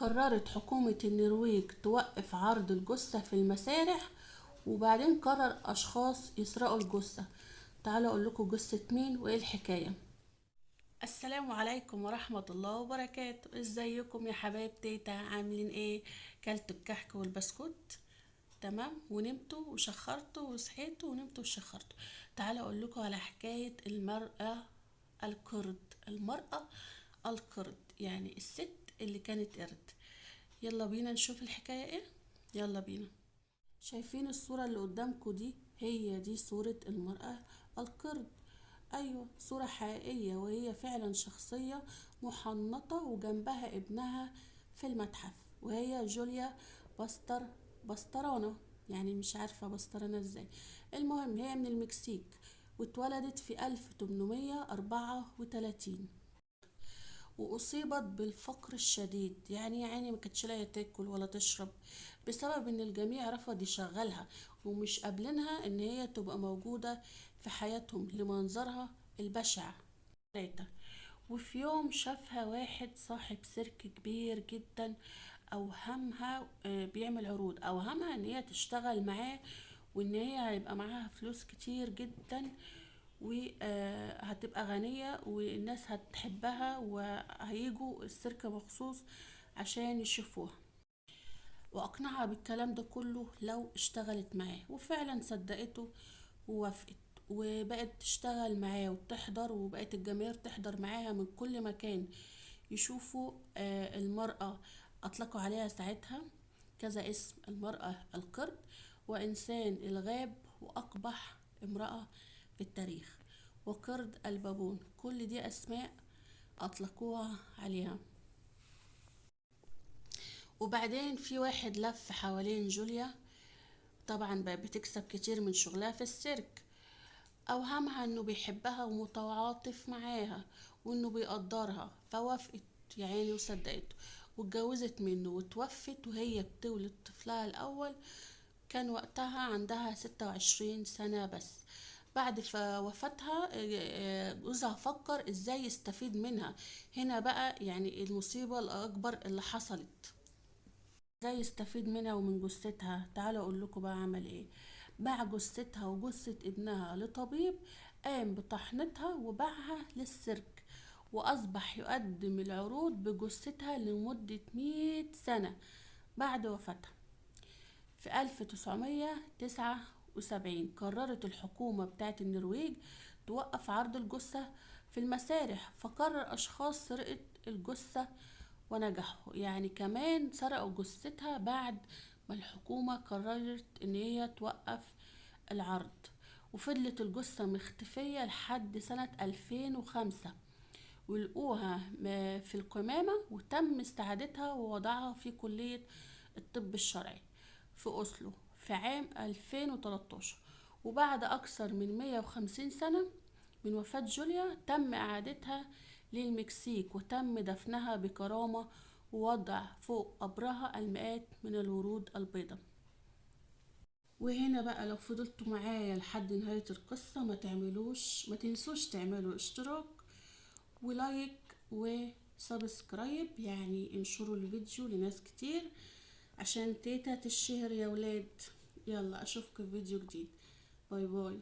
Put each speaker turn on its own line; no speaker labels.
قررت حكومة النرويج توقف عرض الجثة في المسارح، وبعدين قرر أشخاص يسرقوا الجثة. تعالوا أقول لكم جثة مين وإيه الحكاية. السلام عليكم ورحمة الله وبركاته. ازيكم يا حبايب تيتا؟ عاملين ايه؟ كلتوا الكحك والبسكوت؟ تمام، ونمتوا وشخرتوا وصحيتوا ونمتوا وشخرتوا. تعالوا اقول لكم على حكاية المرأة القرد. المرأة القرد يعني الست اللي كانت قرد. يلا بينا نشوف الحكاية ايه. يلا بينا. شايفين الصورة اللي قدامكم دي؟ هي دي صورة المرأة القرد. ايوه، صورة حقيقية، وهي فعلا شخصية محنطة، وجنبها ابنها في المتحف، وهي جوليا باسترانا. يعني مش عارفة باسترانا ازاي. المهم هي من المكسيك، واتولدت في 1834، وأصيبت بالفقر الشديد. يعني ما كانتش لاقية تاكل ولا تشرب، بسبب ان الجميع رفض يشغلها، ومش قابلينها ان هي تبقى موجودة في حياتهم لمنظرها البشع. تلاتة. وفي يوم شافها واحد صاحب سيرك كبير جدا، اوهمها بيعمل عروض، اوهمها ان هي تشتغل معاه، وان هي هيبقى معاها فلوس كتير جدا، وهتبقى غنية، والناس هتحبها، وهيجوا السيرك مخصوص عشان يشوفوها. واقنعها بالكلام ده كله لو اشتغلت معاه، وفعلا صدقته ووافقت، وبقت تشتغل معاه وتحضر، وبقت الجماهير تحضر معاها من كل مكان يشوفوا المرأة. أطلقوا عليها ساعتها كذا اسم: المرأة القرد، وإنسان الغاب، وأقبح امرأة في التاريخ، وقرد البابون. كل دي أسماء أطلقوها عليها. وبعدين في واحد لف حوالين جوليا، طبعا بقى بتكسب كتير من شغلها في السيرك، أوهمها إنه بيحبها ومتعاطف معاها، وإنه بيقدرها، فوافقت يا عيني وصدقته، واتجوزت منه، وتوفت وهي بتولد طفلها الأول. كان وقتها عندها 26 سنة بس. بعد وفاتها جوزها فكر ازاي يستفيد منها. هنا بقى يعني المصيبة الأكبر اللي حصلت. ازاي يستفيد منها ومن جثتها؟ تعالوا اقول لكم بقى عمل ايه. باع جثتها وجثة ابنها لطبيب، قام بطحنتها وباعها للسيرك، واصبح يقدم العروض بجثتها لمدة 100 سنة بعد وفاتها. في 1979 قررت الحكومة بتاعت النرويج توقف عرض الجثة في المسارح، فقرر أشخاص سرقة الجثة ونجحوا. يعني كمان سرقوا جثتها بعد ما الحكومة قررت ان هي توقف العرض. وفضلت الجثة مختفية لحد سنة 2005، ولقوها في القمامة، وتم استعادتها ووضعها في كلية الطب الشرعي في أوسلو في عام 2013. وبعد أكثر من 150 سنة من وفاة جوليا تم إعادتها للمكسيك، وتم دفنها بكرامة، ووضع فوق قبرها المئات من الورود البيضاء. وهنا بقى لو فضلتوا معايا لحد نهاية القصة، ما تنسوش تعملوا اشتراك ولايك وسبسكرايب، يعني انشروا الفيديو لناس كتير عشان تيتا تشهر يا ولاد. يلا اشوفكم في فيديو جديد. باي باي.